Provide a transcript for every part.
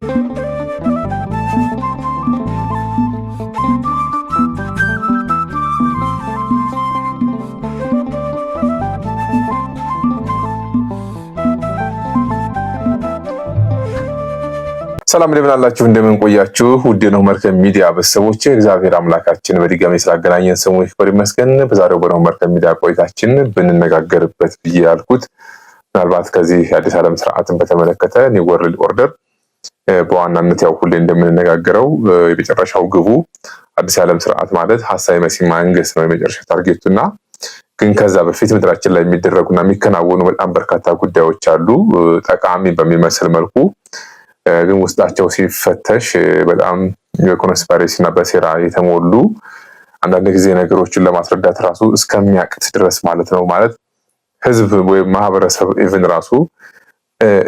ሰላም እንደምን አላችሁ እንደምን ቆያችሁ ውድ ነው መርከብ ሚዲያ ቤተሰቦች እግዚአብሔር አምላካችን በድጋሚ ስላገናኘን ስሙ ይክበር ይመስገን። በዛሬው በነው መርከብ ሚዲያ ቆይታችን ብንነጋገርበት ብዬ ያልኩት ምናልባት ከዚህ አዲስ ዓለም ስርዓትን በተመለከተ ኒው ወርልድ ኦርደር በዋናነት ያው ሁሌ እንደምንነጋገረው የመጨረሻው ግቡ አዲስ ዓለም ስርዓት ማለት ሐሳዊ መሲህ መንግስት ነው የመጨረሻ ታርጌቱና ግን ከዛ በፊት ምድራችን ላይ የሚደረጉና የሚከናወኑ በጣም በርካታ ጉዳዮች አሉ። ጠቃሚ በሚመስል መልኩ ግን ውስጣቸው ሲፈተሽ በጣም የኮንስፓይሬሲ እና በሴራ የተሞሉ አንዳንድ ጊዜ ነገሮችን ለማስረዳት ራሱ እስከሚያቅት ድረስ ማለት ነው። ማለት ህዝብ ወይም ማህበረሰብ ኢቭን ራሱ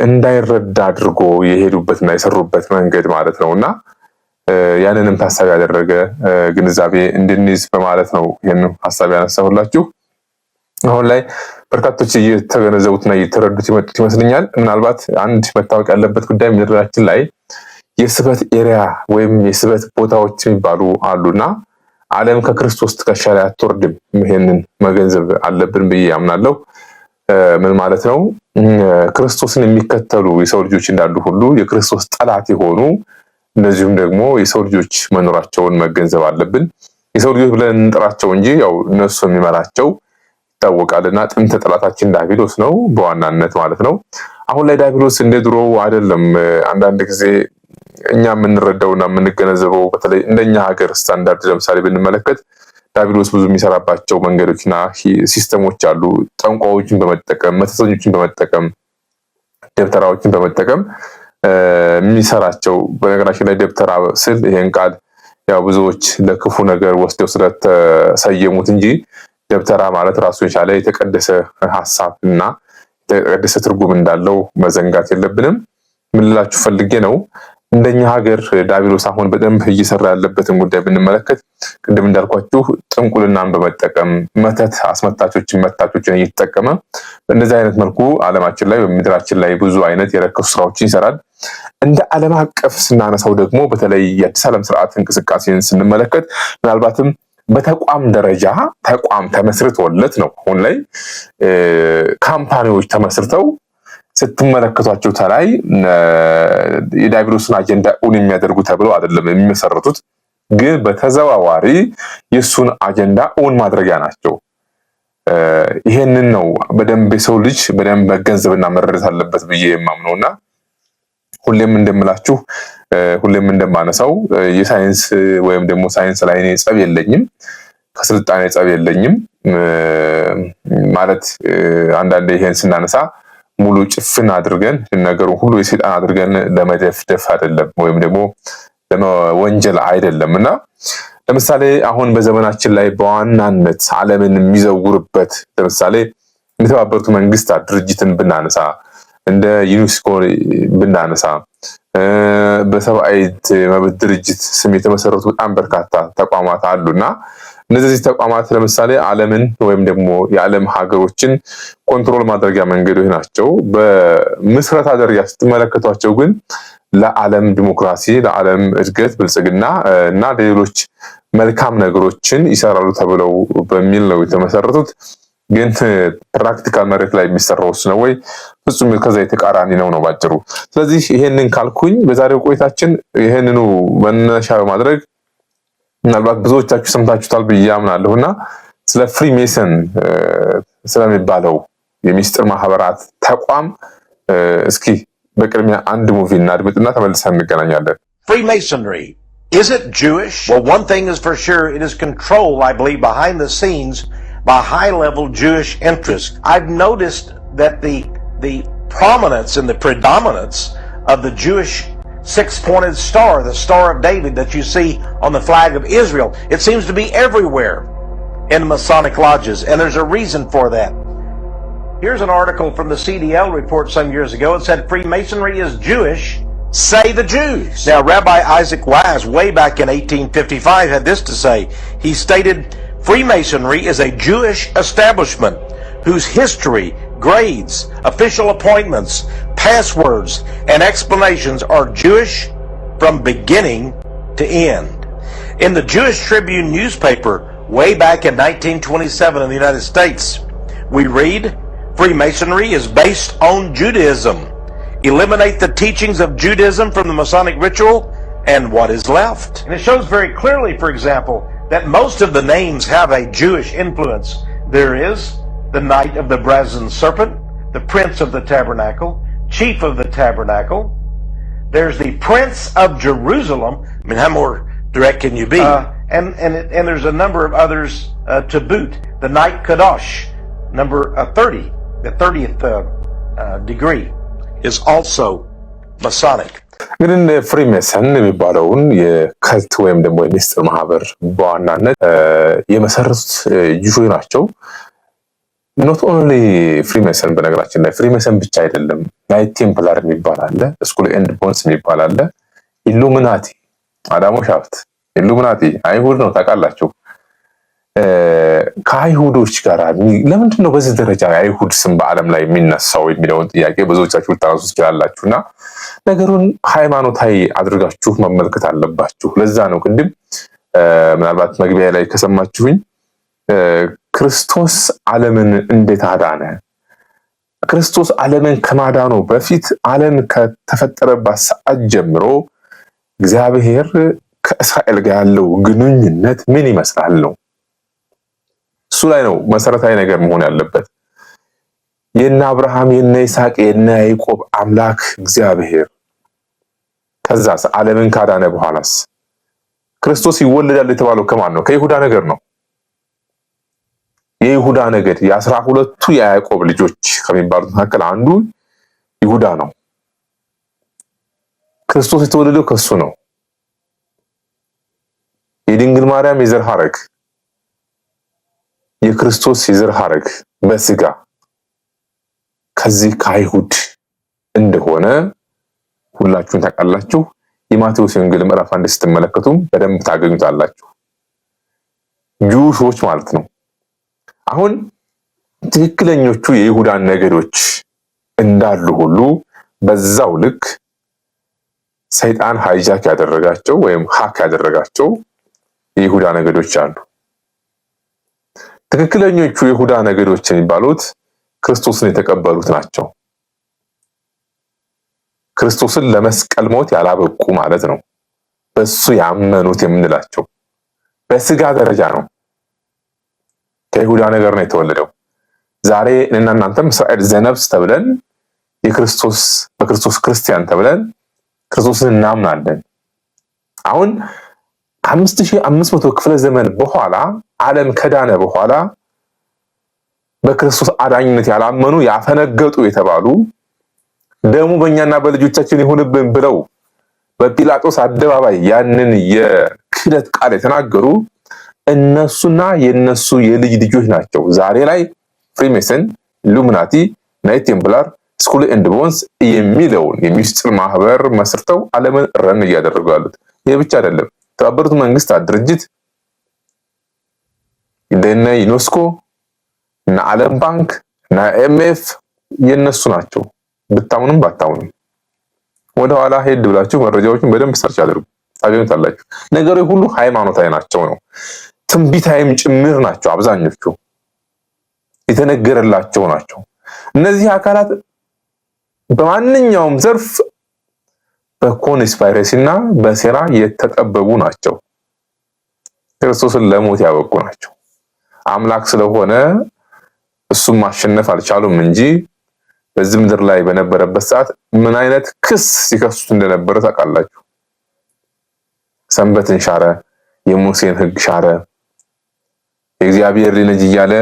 እንዳይረዳ አድርጎ የሄዱበትና የሰሩበት መንገድ ማለት ነውና ያንንም ታሳቢ ያደረገ ግንዛቤ እንድንይዝ በማለት ነው ይሄን ሐሳብ ያነሳሁላችሁ። አሁን ላይ በርካቶች እየተገነዘቡትና እየተረዱት የመጡት ይመስለኛል። ምናልባት አንድ መታወቅ ያለበት ጉዳይ ምድራችን ላይ የስበት ኤሪያ ወይም የስበት ቦታዎች የሚባሉ አሉና ዓለም ከክርስቶስ ትከሻ ላይ አትወርድም። ይሄንን መገንዘብ አለብን ብዬ አምናለሁ። ምን ማለት ነው? ክርስቶስን የሚከተሉ የሰው ልጆች እንዳሉ ሁሉ የክርስቶስ ጠላት የሆኑ እንደዚሁም ደግሞ የሰው ልጆች መኖራቸውን መገንዘብ አለብን። የሰው ልጆች ብለን እንጥራቸው እንጂ ያው እነሱ የሚመራቸው ይታወቃልና ጥንተ ጠላታችን ዲያብሎስ ነው በዋናነት ማለት ነው። አሁን ላይ ዲያብሎስ እንደ ድሮ አይደለም። አንዳንድ ጊዜ እኛ የምንረዳውና የምንገነዘበው በተለይ እንደኛ ሀገር ስታንዳርድ ለምሳሌ ብንመለከት ዲያብሎስ ብዙ የሚሰራባቸው መንገዶችና ሲስተሞች አሉ። ጠንቋዮችን በመጠቀም መተተኞችን በመጠቀም ደብተራዎችን በመጠቀም የሚሰራቸው በነገራችን ላይ ደብተራ ስል ይሄን ቃል ያው ብዙዎች ለክፉ ነገር ወስደው ስለተሰየሙት እንጂ ደብተራ ማለት ራሱ የቻለ የተቀደሰ ሐሳብ እና የተቀደሰ ትርጉም እንዳለው መዘንጋት የለብንም። ምን ልላችሁ ፈልጌ ነው እንደኛ ሀገር ዲያብሎስ አሁን በደንብ እየሰራ ያለበትን ጉዳይ ብንመለከት ቅድም እንዳልኳችሁ ጥንቁልናን በመጠቀም መተት አስመታቾችን መታቾችን እየተጠቀመ በእንደዚህ አይነት መልኩ ዓለማችን ላይ በምድራችን ላይ ብዙ አይነት የረከሱ ስራዎችን ይሰራል። እንደ ዓለም አቀፍ ስናነሳው ደግሞ በተለይ የአዲስ ዓለም ስርዓት እንቅስቃሴን ስንመለከት ምናልባትም በተቋም ደረጃ ተቋም ተመስርቶለት ነው። አሁን ላይ ካምፓኒዎች ተመስርተው ስትመለከቷቸው ተላይ የዲያብሎስን አጀንዳ እውን የሚያደርጉ ተብለው አይደለም የሚመሰረቱት፣ ግን በተዘዋዋሪ የሱን አጀንዳ እውን ማድረጊያ ናቸው። ይሄንን ነው በደንብ የሰው ልጅ በደንብ መገንዘብና መረዳት አለበት ብዬ የማምነውና ሁሌም እንደምላችሁ ሁሌም እንደማነሳው የሳይንስ ወይም ደግሞ ሳይንስ ላይ እኔ ጸብ የለኝም፣ ከስልጣኔ ጸብ የለኝም ማለት አንዳንዴ ይሄን ስናነሳ ሙሉ ጭፍን አድርገን ነገሩን ሁሉ የሰይጣን አድርገን ለመደፍደፍ አይደለም ወይም ደግሞ ለወንጀል አይደለምና ለምሳሌ አሁን በዘመናችን ላይ በዋናነት ዓለምን የሚዘውርበት ለምሳሌ የተባበሩት መንግስታት ድርጅትን ብናነሳ እንደ ዩኔስኮ ብናነሳ በሰብአዊ መብት ድርጅት ስም የተመሰረቱ በጣም በርካታ ተቋማት አሉና እነዚህ ተቋማት ለምሳሌ ዓለምን ወይም ደግሞ የዓለም ሀገሮችን ኮንትሮል ማድረጊያ መንገዶች ናቸው። በምስረታ ደረጃ ስትመለከቷቸው ግን ለዓለም ዲሞክራሲ፣ ለዓለም እድገት፣ ብልጽግና እና ሌሎች መልካም ነገሮችን ይሰራሉ ተብለው በሚል ነው የተመሰረቱት። ግን ፕራክቲካል መሬት ላይ የሚሰራው ነው ወይ? ፍጹም ከዛ የተቃራኒ ነው ባጭሩ። ስለዚህ ይሄንን ካልኩኝ በዛሬው ቆይታችን ይሄንኑ መነሻ በማድረግ ምናልባት ብዙዎቻችሁ ሰምታችሁታል ብዬ አምናለሁና ስለ ፍሪሜሰን ስለሚባለው የሚስጥር ማህበራት ተቋም እስኪ በቅድሚያ አንድ ሙቪ እናድምጥና ተመልሰን እንገናኛለን። Freemasonry, is it Jewish? Well, one thing is for sure, it is controlled, I believe, behind the scenes by high-level Jewish interests. I've noticed that the prominence and the predominance of the Jewish six-pointed star, the Star of David that you see on the flag of Israel, it seems to be everywhere in Masonic lodges, and there's a reason for that. Here's an article from the CDL report some years ago. It said Freemasonry is Jewish, say the Jews. Now, Rabbi Isaac Wise, way back in 1855, had this to say. He stated, Freemasonry is a Jewish establishment whose history, grades, official appointments, passwords and explanations are Jewish from beginning to end. In the Jewish Tribune newspaper way back in 1927 in the United States, we read, Freemasonry is based on Judaism. Eliminate the teachings of Judaism from the Masonic ritual, and what is left? And it shows very clearly, for example, that most of the names have a Jewish influence. There is the Knight of the Brazen Serpent, the Prince of the Tabernacle, Chief of the Tabernacle. There's the Prince of Jerusalem. I mean, how more direct can you be? And there's a number of others to boot. The Knight Kadosh, number 30, the 30th degree, is also Masonic. ግን ፍሪሜሰን የሚባለውን የከልት ወይም ደግሞ የሚስጥር ማህበር በዋናነት የመሰረቱት ጁሾች ናቸው። ኖት ኦንሊ ፍሪሜሰን፣ በነገራችን ላይ ፍሪሜሰን ብቻ አይደለም። ናይት ቴምፕላር የሚባል አለ፣ ስኩል ኤንድ ቦንስ የሚባል አለ፣ ኢሉሚናቲ አዳሞ ሻፍት ኢሉሚናቲ አይሁድ ነው ታውቃላችሁ። ከአይሁዶች ጋር ለምንድን ነው በዚህ ደረጃ የአይሁድ ስም በዓለም ላይ የሚነሳው የሚለውን ጥያቄ ብዙዎቻችሁ ልታነሱ ትችላላችሁ። እና ነገሩን ሃይማኖታዊ አድርጋችሁ መመልከት አለባችሁ። ለዛ ነው ቅድም ምናልባት መግቢያ ላይ ከሰማችሁኝ ክርስቶስ ዓለምን እንዴት አዳነ? ክርስቶስ ዓለምን ከማዳኑ በፊት ዓለም ከተፈጠረባት ሰዓት ጀምሮ እግዚአብሔር ከእስራኤል ጋር ያለው ግንኙነት ምን ይመስላል ነው። እሱ ላይ ነው መሰረታዊ ነገር መሆን ያለበት። የነ አብርሃም የነ ይስሐቅ የነ ያዕቆብ አምላክ እግዚአብሔር ከዛስ ዓለምን ካዳነ በኋላስ ክርስቶስ ይወለዳል የተባለው ከማን ነው? ከይሁዳ ነገድ ነው። የይሁዳ ነገድ የ12ቱ የያዕቆብ ልጆች ከሚባሉት መካከል አንዱ ይሁዳ ነው። ክርስቶስ የተወለደው ከሱ ነው። የድንግል ማርያም የዘር ሐረግ የክርስቶስ የዘር ሐረግ በስጋ ከዚህ ከአይሁድ እንደሆነ ሁላችሁም ታውቃላችሁ። የማቴዎስ ወንጌል ምዕራፍ 1 ስትመለከቱም በደንብ ታገኙታላችሁ። ጁሾች ማለት ነው። አሁን ትክክለኞቹ የይሁዳን ነገዶች እንዳሉ ሁሉ በዛው ልክ ሰይጣን ሃይጃክ ያደረጋቸው ወይም ሃክ ያደረጋቸው የይሁዳ ነገዶች አሉ። ትክክለኞቹ የይሁዳ ነገዶች የሚባሉት ክርስቶስን የተቀበሉት ናቸው። ክርስቶስን ለመስቀል ሞት ያላበቁ ማለት ነው። በሱ ያመኑት የምንላቸው በስጋ ደረጃ ነው። ከይሁዳ ነገር ነው የተወለደው። ዛሬ እኔና እናንተም እስራኤል ዘነብስ ተብለን በክርስቶስ ክርስቲያን ተብለን ክርስቶስን እናምናለን። አሁን 5500 ክፍለ ዘመን በኋላ ዓለም ከዳነ በኋላ በክርስቶስ አዳኝነት ያላመኑ ያፈነገጡ የተባሉ ደሙ በእኛና በልጆቻችን ይሁንብን ብለው በጲላጦስ አደባባይ ያንን የክህደት ቃል የተናገሩ እነሱና የነሱ የልጅ ልጆች ናቸው። ዛሬ ላይ ፍሪሜሰን፣ ኢሉሚናቲ፣ ናይት ቴምፕላር፣ ስኩል ኤንድ ቦንስ የሚለውን የሚስጥር ማህበር መስርተው ዓለምን ረን እያደረጉ ያሉት። ይህ ብቻ አይደለም። የተባበሩት መንግስታት ድርጅት እንደነ ዩኔስኮ እና ዓለም ባንክ እና ኤምኤፍ የነሱ ናቸው። ብታምኑም ባታምኑም ወደኋላ ሄድ ብላችሁ መረጃዎችን በደንብ ሰርች አድርጉ፣ ታገኙታላችሁ። ነገሩ ሁሉ ሃይማኖታዊ ናቸው ነው፣ ትንቢታዊም ጭምር ናቸው። አብዛኞቹ የተነገረላቸው ናቸው። እነዚህ አካላት በማንኛውም ዘርፍ በኮንስፓይረሲ እና በሴራ የተጠበቡ ናቸው። ክርስቶስን ለሞት ያበቁ ናቸው። አምላክ ስለሆነ እሱም ማሸነፍ አልቻሉም እንጂ በዚህ ምድር ላይ በነበረበት ሰዓት ምን አይነት ክስ ሲከሱት እንደነበረ ታውቃላችሁ። ሰንበትን ሻረ፣ የሙሴን ሕግ ሻረ፣ የእግዚአብሔር ልጅ እያለ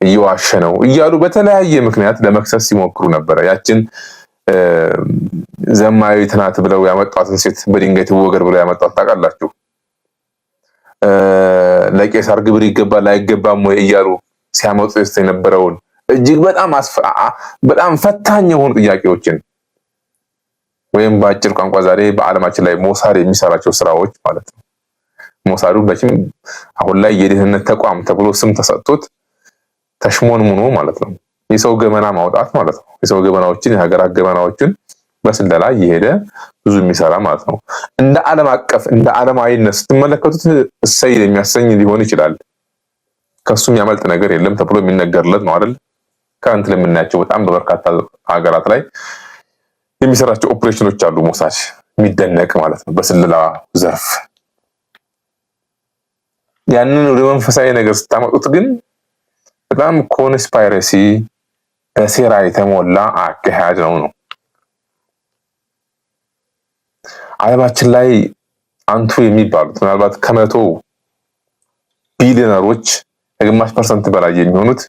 እየዋሸ ነው እያሉ በተለያየ ምክንያት ለመክሰስ ሲሞክሩ ነበረ። ያችን ዘማዊት ናት ብለው ያመጣትን ሴት በድንጋይ ትወገር ብለው ያመጣት ታውቃላችሁ። ለቄሳር ግብር ይገባል አይገባም ወይ እያሉ ሲያመጡ የነበረውን እጅግ በጣም ፈታኝ የሆኑ ጥያቄዎችን ወይም በአጭር ቋንቋ ዛሬ በዓለማችን ላይ ሞሳድ የሚሰራቸው ስራዎች ማለት ነው። ሞሳዱ በችም አሁን ላይ የደህንነት ተቋም ተብሎ ስም ተሰጥቶት ተሽሞንሙኖ ማለት ነው የሰው ገመና ማውጣት ማለት ነው። የሰው ገመናዎችን የሀገራት ገመናዎችን በስለላ እየሄደ ብዙ የሚሰራ ማለት ነው። እንደ ዓለም አቀፍ እንደ ዓለማዊነት ስትመለከቱት እሰይ የሚያሰኝ ሊሆን ይችላል። ከሱ የሚያመልጥ ነገር የለም ተብሎ የሚነገርለት ነው አይደል? ከአንተ ለምናያቸው በጣም በበርካታ ሀገራት ላይ የሚሰራቸው ኦፕሬሽኖች አሉ። ሞሳድ የሚደነቅ ማለት ነው በስለላ ዘርፍ። ያንን ወደ መንፈሳዊ ነገር ስታመጡት ግን በጣም ኮንስፓይረሲ በሴራ የተሞላ አካሄድ ነው። ዓለማችን ላይ አንቱ የሚባሉት ምናልባት ከመቶ ቢሊዮነሮች ከግማሽ ፐርሰንት በላይ የሚሆኑት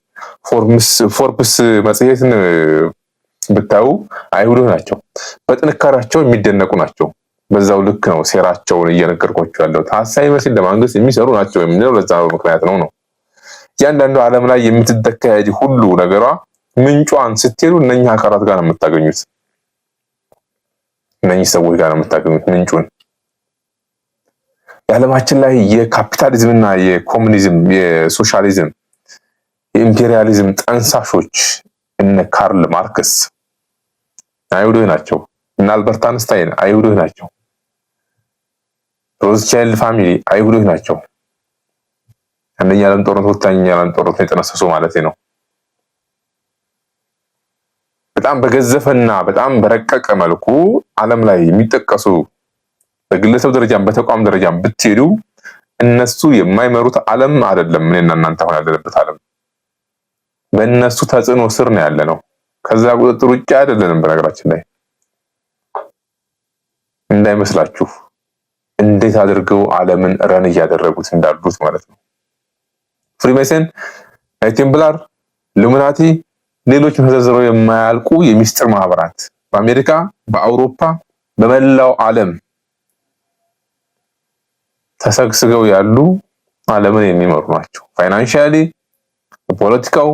ፎርብስ መጽሔትን ብታዩ አይሁዶች ናቸው። በጥንካሬያቸው የሚደነቁ ናቸው። በዛው ልክ ነው ሴራቸውን እየነገርኳቸው ያለው። ሐሳዊ መሲል ለማንገስ የሚሰሩ ናቸው የምንለው ለዛ ምክንያት ነው። እያንዳንዱ ዓለም ላይ የምትደካሄድ ሁሉ ነገሯ ምንጯን ስትሄዱ እነኛ አካላት ጋር ነው የምታገኙት። እነኚህ ሰዎች ጋር ነው የምታገኙት ምንጩን። የዓለማችን ላይ የካፒታሊዝምና የኮሙኒዝም የሶሻሊዝም የኢምፔሪያሊዝም ጠንሳሾች እነ ካርል ማርክስ አይሁዶች ናቸው። እነ አልበርት አንስታይን አይሁዶች ናቸው። ሮዝቻይልድ ፋሚሊ አይሁዶች ናቸው። አንደኛ ዓለም ጦርነት ሁለተኛ ዓለም ጦርነት የጠነሰሱ ማለት ነው። በጣም በገዘፈና በጣም በረቀቀ መልኩ ዓለም ላይ የሚጠቀሱ በግለሰብ ደረጃም በተቋም ደረጃም ብትሄዱ እነሱ የማይመሩት ዓለም አይደለም። እኔና እናንተ አሁን ያለንበት ዓለም በእነሱ ተጽዕኖ ስር ነው ያለ ነው። ከዛ ቁጥጥር ውጭ አይደለንም። በነገራችን ላይ እንዳይመስላችሁ እንዴት አድርገው ዓለምን ረን እያደረጉት እንዳሉት ማለት ነው። ፍሪሜሰን፣ ቴምፕላር፣ ሉሚናቲ፣ ሌሎች ተዘርዝረው የማያልቁ የሚስጥር ማህበራት በአሜሪካ፣ በአውሮፓ፣ በመላው ዓለም ተሰግስገው ያሉ ዓለምን የሚመሩ ናቸው። ፋይናንሻሊ፣ በፖለቲካው፣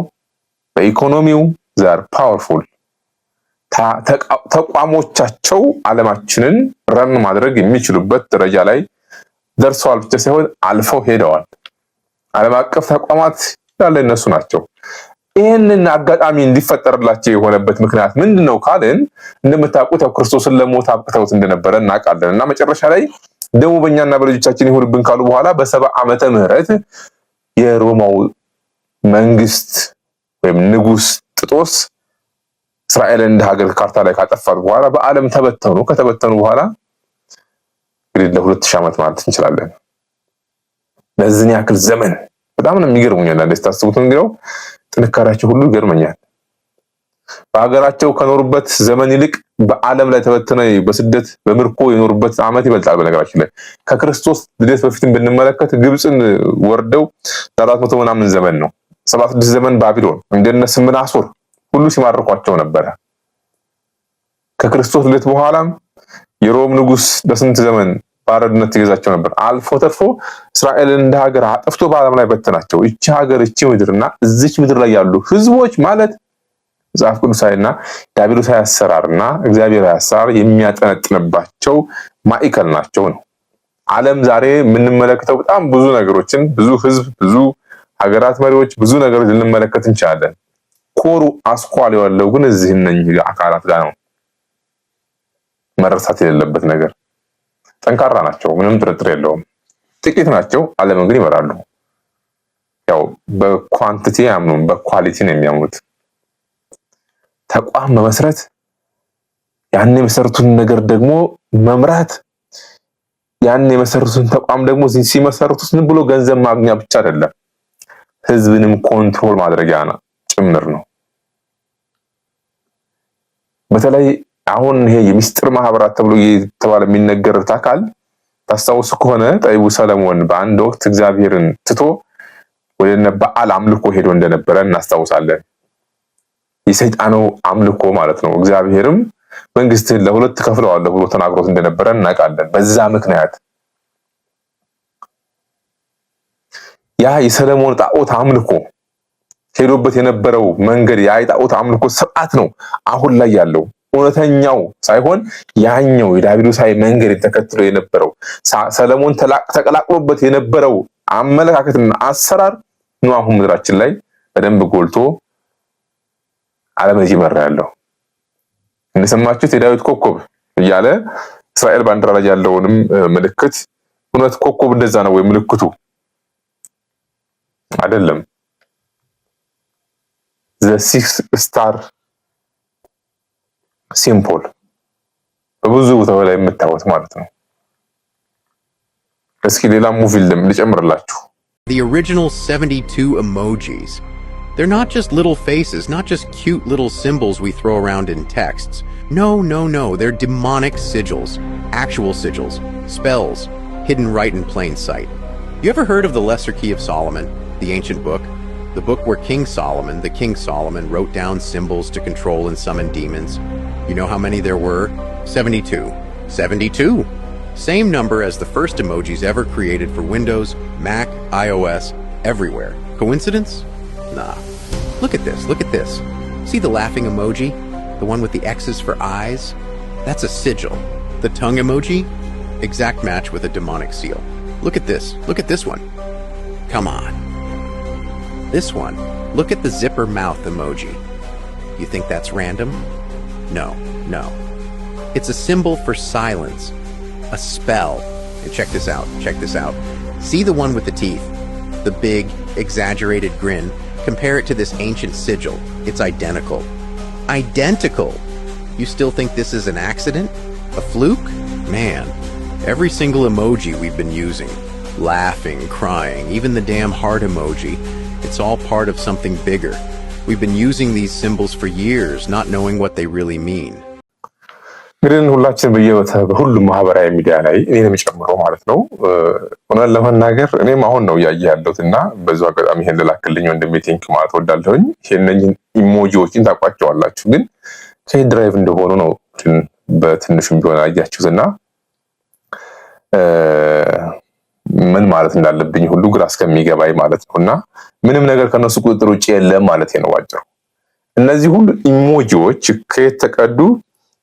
በኢኮኖሚው ዛር ፓወርፉል ተቋሞቻቸው ዓለማችንን ረን ማድረግ የሚችሉበት ደረጃ ላይ ደርሰዋል ብቻ ሳይሆን አልፈው ሄደዋል። ዓለም አቀፍ ተቋማት ያለ እነሱ ናቸው። ይህንን አጋጣሚ እንዲፈጠርላቸው የሆነበት ምክንያት ምንድነው ካልን እንደምታውቁት ያው ክርስቶስን ለሞት አብቅተውት እንደነበረ እናውቃለን እና መጨረሻ ላይ ደሙ በእኛና በልጆቻችን ይሁንብን ካሉ በኋላ በ70 ዓመተ ምህረት የሮማው መንግስት ወይም ንጉስ ጥጦስ እስራኤልን እንደ ሀገር ካርታ ላይ ካጠፋት በኋላ በዓለም ተበተኑ። ከተበተኑ በኋላ እንግዲህ ለ2000 ዓመት ማለት እንችላለን። ለዚህ ያክል ዘመን በጣም ነው የሚገርሙኝ። አንዳንዴ ስታስቡት እንግዲህ ጥንካሬያቸው ሁሉ ይገርመኛል። በሀገራቸው ከኖሩበት ዘመን ይልቅ በዓለም ላይ ተበትነው በስደት በምርኮ የኖሩበት ዓመት ይበልጣል። በነገራችን ላይ ከክርስቶስ ልደት በፊትም ብንመለከት ግብፅን ወርደው 400 ምናምን ዘመን ነው። 76 ዘመን ባቢሎን እንደነ ስምናሶር ሁሉ ሲማርኳቸው ነበረ። ከክርስቶስ ልደት በኋላም የሮም ንጉስ በስንት ዘመን ባረድነት ይገዛቸው ነበር። አልፎ ተርፎ እስራኤልን እንደ ሀገር አጥፍቶ በዓለም ላይ በተናቸው። እቺ ሀገር እቺ ምድርና እዚች ምድር ላይ ያሉ ህዝቦች ማለት መጽሐፍ ቅዱሳዊና ዲያብሎሳዊ አሰራርና እግዚአብሔራዊ አሰራር የሚያጠነጥንባቸው ማዕከል ናቸው ነው። ዓለም ዛሬ የምንመለከተው በጣም ብዙ ነገሮችን ብዙ ህዝብ ብዙ ሀገራት መሪዎች ብዙ ነገሮች ልንመለከት እንችላለን። ኮሩ አስኳል ያለው ግን እዚህ እነኚህ አካላት ጋር ነው። መረሳት የሌለበት ነገር ጠንካራ ናቸው፣ ምንም ጥርጥር የለውም። ጥቂት ናቸው፣ ዓለምን ግን ይመራሉ። ያው በኳንቲቲ ያምኑን በኳሊቲ ነው የሚያምኑት። ተቋም መመስረት፣ ያን የመሰረቱን ነገር ደግሞ መምራት፣ ያን የመሰረቱን ተቋም ደግሞ ሲመሰርቱት ዝም ብሎ ገንዘብ ማግኛ ብቻ አይደለም፣ ህዝብንም ኮንትሮል ማድረጊያ ጭምር ነው። በተለይ አሁን ይሄ የሚስጥር ማህበራት ተብሎ የተባለ የሚነገርት አካል ታስታውሱ ከሆነ ጠቢቡ ሰለሞን በአንድ ወቅት እግዚአብሔርን ትቶ ወደ በዓል አምልኮ ሄዶ እንደነበረ እናስታውሳለን። የሰይጣኑ አምልኮ ማለት ነው። እግዚአብሔርም መንግስትን ለሁለት ከፍለዋለሁ ብሎ ተናግሮት እንደነበረ እናውቃለን። በዛ ምክንያት ያ የሰለሞን ጣዖት አምልኮ ሄዶበት የነበረው መንገድ ያ የጣዖት አምልኮ ስርዓት ነው አሁን ላይ ያለው። እውነተኛው ሳይሆን ያኛው የዲያብሎሳዊ መንገድ ተከትሎ የነበረው ሰለሞን ተቀላቅሎበት የነበረው አመለካከትና አሰራር ነው አሁን ምድራችን ላይ በደንብ ጎልቶ ዓለም እየመራ ያለው። እንደሰማችሁት የዳዊት ኮከብ እያለ እስራኤል ባንዲራ ላይ ያለውንም ምልክት እውነት ኮከብ እንደዛ ነው ወይ ምልክቱ? አይደለም። the six star ሲምቦል በብዙ ቦታው ላይ የምታዩት ማለት ነው። እስኪ ሌላ ሙቪ ልጨምርላችሁ። The original 72 emojis. They're not just little faces, not just cute little symbols we throw around in texts. No, they're demonic sigils, actual sigils, spells, hidden right in plain sight. You ever heard of the Lesser Key of Solomon, the ancient book? The book where King Solomon wrote down symbols to control and summon demons. You know how many there were? 72. 72! Same number as the first emojis ever created for Windows, Mac, iOS, everywhere. Coincidence? Nah. Look at this. See the laughing emoji? The one with the X's for eyes? That's a sigil. The tongue emoji? Exact match with a demonic seal. Look at this one. Come on. This one. Look at the zipper mouth emoji. You think that's random? No. It's a symbol for silence. A spell. And check this out. See the one with the teeth? The big, exaggerated grin? Compare it to this ancient sigil. It's identical. Identical! You still think this is an accident? A fluke? Man, every single emoji we've been using, laughing, crying, even the damn heart emoji, it's all part of something bigger. We've been using these symbols for years, not knowing what they really mean. ግን ሁላችን በሁሉም ማህበራዊ ሚዲያ ላይ እኔንም ጨምሮ ማለት ነው ሆነን ለመናገር እኔም አሁን ነው ያየ ያለሁትና በዛው አጋጣሚ ይሄን ልላክልኝ ወንድሜ ቴንክ ማለት ወዳለሁኝ። ይሄንን ኢሞጂዎችን ታቋጫዋላችሁ ግን ከሄድ ድራይቭ እንደሆኑ ነው በትንሹም ቢሆን አያችሁትና ምን ማለት እንዳለብኝ ሁሉ ግራ እስከሚገባኝ ማለት ነውና ምንም ነገር ከነሱ ቁጥጥር ውጪ የለም ማለት ነው ባጭሩ። እነዚህ ሁሉ ኢሞጂዎች ከየት ተቀዱ?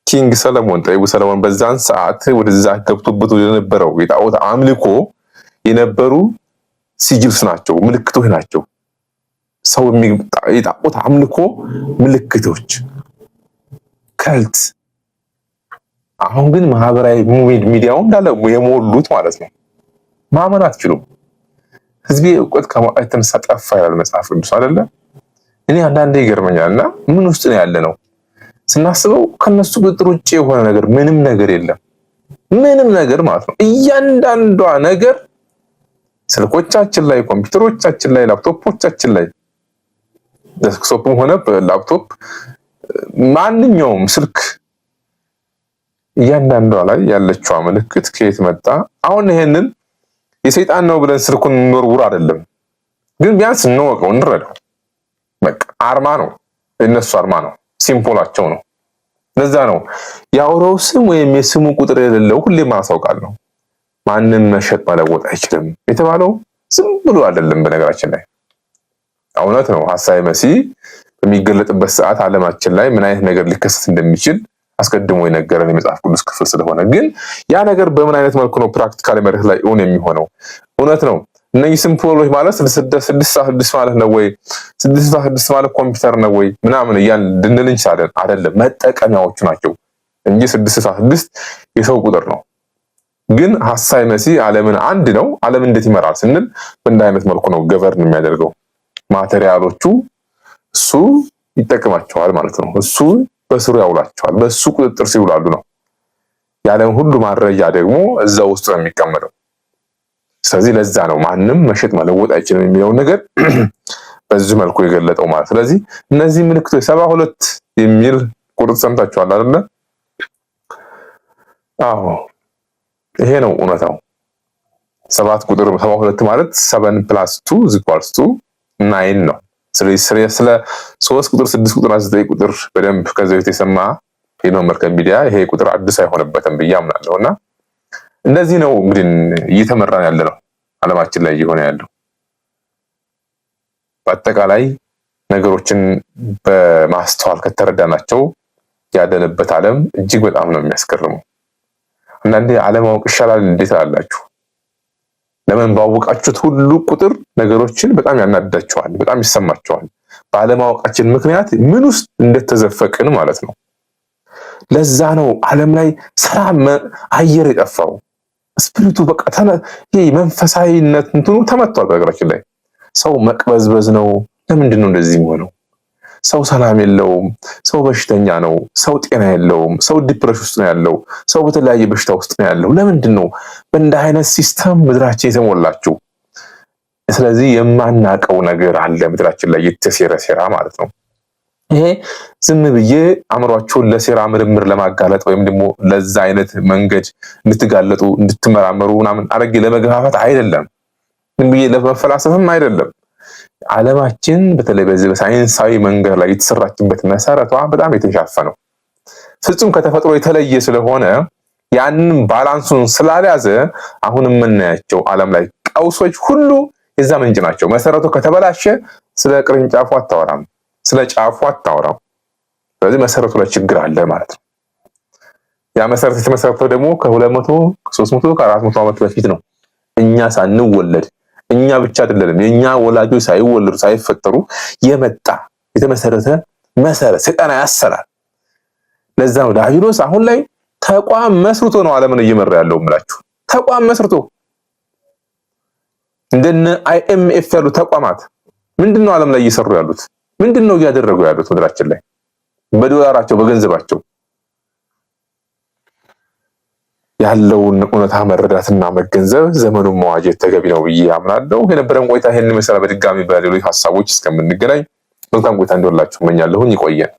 ኪንግ ሰለሞን ጠይቡ ሰለሞን በዛን ሰዓት ወደዛ ገብቶበት የነበረው የጣዖት አምልኮ የነበሩ ሲጅልስ ናቸው፣ ምልክቶች ናቸው። ሰው የጣዖት አምልኮ ምልክቶች ከልት። አሁን ግን ማህበራዊ ሚዲያው እንዳለ የሞሉት ማለት ነው። ማመን አትችሉም። ህዝቤ እውቀት ከማጣት የተነሳ ጠፋ ይላል መጽሐፍ ቅዱስ አይደለ? እኔ አንዳንዴ ይገርመኛልና ምን ውስጥ ነው ያለ ነው ስናስበው ከነሱ ቁጥጥር ውጪ የሆነ ነገር ምንም ነገር የለም። ምንም ነገር ማለት ነው። እያንዳንዷ ነገር ስልኮቻችን ላይ፣ ኮምፒውተሮቻችን ላይ፣ ላፕቶፖቻችን ላይ ዴስክቶፕም ሆነ ላፕቶፕ ማንኛውም ስልክ እያንዳንዷ ላይ ያለችው ምልክት ከየት መጣ? አሁን ይሄንን የሰይጣን ነው ብለን ስልኩን እንወርውር አይደለም፣ ግን ቢያንስ እንወቀው፣ እንረዳው። በቃ አርማ ነው፣ የነሱ አርማ ነው፣ ሲምቦላቸው ነው። ለዛ ነው ያውራው ስም ወይም የስሙ ቁጥር የሌለው ሁሌ ማሳውቃለሁ። ማንም መሸጥ መለወጥ አይችልም የተባለው ዝም ብሎ አይደለም። በነገራችን ላይ እውነት ነው። ሐሳዌ መሲህ በሚገለጥበት ሰዓት ዓለማችን ላይ ምን አይነት ነገር ሊከሰት እንደሚችል አስቀድሞ የነገረን የመጽሐፍ ቅዱስ ክፍል ስለሆነ፣ ግን ያ ነገር በምን አይነት መልኩ ነው ፕራክቲካሊ መሬት ላይ እውን የሚሆነው? እውነት ነው። እነዚህ ሲምቦሎች ማለት 666 ማለት ነው ወይ 666 ማለት ኮምፒውተር ነው ወይ ምናምን ያን ድንል እንችላለን። አይደለም፣ መጠቀሚያዎቹ ናቸው እንጂ 666 የሰው ቁጥር ነው። ግን ሐሳዌ መሲህ ዓለምን አንድ ነው። ዓለም እንዴት ይመራል ስንል በእንዲህ አይነት መልኩ ነው ገቨርን የሚያደርገው። ማቴሪያሎቹ እሱ ይጠቅማቸዋል ማለት ነው። እሱ በስሩ ያውላቸዋል። በሱ ቁጥጥር ሲር ይውላሉ ነው። የዓለም ሁሉ ማረጃ ደግሞ እዛ ውስጥ ነው የሚቀመጠው። ስለዚህ ለዛ ነው ማንም መሸጥ መለወጥ አይችልም የሚለው ነገር በዚህ መልኩ የገለጠው ማለት። ስለዚህ እነዚህ ምልክቶች 72 የሚል ቁጥር ሰምታችኋል አይደል? አዎ ይሄ ነው እውነታው። 7 ቁጥር 72 ማለት 7 + 2 = 9 ነው። ስለዚህ ስለ 3 ቁጥር 6 ቁጥር 9 ቁጥር በደንብ ከዚህ በፊት የሰማ ሄኖክ መርከብ ሚዲያ ይሄ ቁጥር አዲስ አይሆንበትም ብዬ አምናለሁና እንደዚህ ነው እንግዲህ እየተመራን ያለ ነው ዓለማችን ላይ እየሆነ ያለው። በአጠቃላይ ነገሮችን በማስተዋል ከተረዳናቸው ያለንበት ዓለም እጅግ በጣም ነው የሚያስገርመው። አንዳንዴ አለማወቅ ይሻላል እንዴት አላችሁ? ለምን ባወቃችሁት ሁሉ ቁጥር ነገሮችን በጣም ያናድዳችኋል፣ በጣም ይሰማችኋል። ባለማወቃችን ምክንያት ምን ውስጥ እንደተዘፈቅን ማለት ነው። ለዛ ነው ዓለም ላይ ሰላም አየር የጠፋው። ስፒሪቱ በቃ ይሄ መንፈሳዊነት እንትኑ ተመቷል። በሀገራችን ላይ ሰው መቅበዝበዝ ነው። ለምንድን ነው እንደዚህ የሚሆነው? ሰው ሰላም የለውም። ሰው በሽተኛ ነው። ሰው ጤና የለውም። ሰው ዲፕሬሽን ውስጥ ነው ያለው። ሰው በተለያየ በሽታ ውስጥ ነው ያለው። ለምንድን ነው በእንደ አይነት ሲስተም ምድራችን የተሞላችው? ስለዚህ የማናቀው ነገር አለ ምድራችን ላይ የተሴረ ሴራ ማለት ነው። ይሄ ዝም ብዬ አእምሯቸውን ለሴራ ምርምር ለማጋለጥ ወይም ደግሞ ለዛ አይነት መንገድ እንድትጋለጡ እንድትመራመሩ ምናምን አረጌ ለመግፋፋት አይደለም። ዝም ብዬ ለመፈላሰፍም አይደለም። ዓለማችን በተለይ በዚህ በሳይንሳዊ መንገድ ላይ የተሰራችበት መሰረቷ በጣም የተሻፈነው ፍጹም ከተፈጥሮ የተለየ ስለሆነ ያንን ባላንሱን ስላልያዘ አሁን የምናያቸው ዓለም ላይ ቀውሶች ሁሉ የዛ ምንጭ ናቸው። መሰረቱ ከተበላሸ ስለ ቅርንጫፉ አታወራም፣ ስለ ጫፉ አታወራም። ስለዚህ መሰረቱ ላይ ችግር አለ ማለት ነው። ያ መሰረት የተመሰረተው ደግሞ ከ200 ከ300 ከ400 ዓመት በፊት ነው። እኛ ሳንወለድ እኛ ብቻ አይደለም፣ የኛ ወላጆች ሳይወለዱ ሳይፈጠሩ የመጣ የተመሰረተ መሰረት ሰይጣን ያሰራል። ለዛ ነው ዳቢሎስ አሁን ላይ ተቋም መስርቶ ነው ዓለምን እየመራ ያለው የምላችሁ። ተቋም መስርቶ እንደነ IMF ያሉ ተቋማት ምንድነው ዓለም ላይ እየሰሩ ያሉት? ምንድነው እያደረጉ ያሉት? ምድራችን ላይ በዶላራቸው በገንዘባቸው ያለውን እውነታ መረዳትና መገንዘብ ዘመኑን መዋጀት ተገቢ ነው ብዬ አምናለሁ። የነበረን ቆይታ ይሄን መሰለ። በድጋሚ በሌሎች ሐሳቦች እስከምንገናኝ መልካም ቆይታ እንዲሆንላችሁ እመኛለሁ። ይቆየን።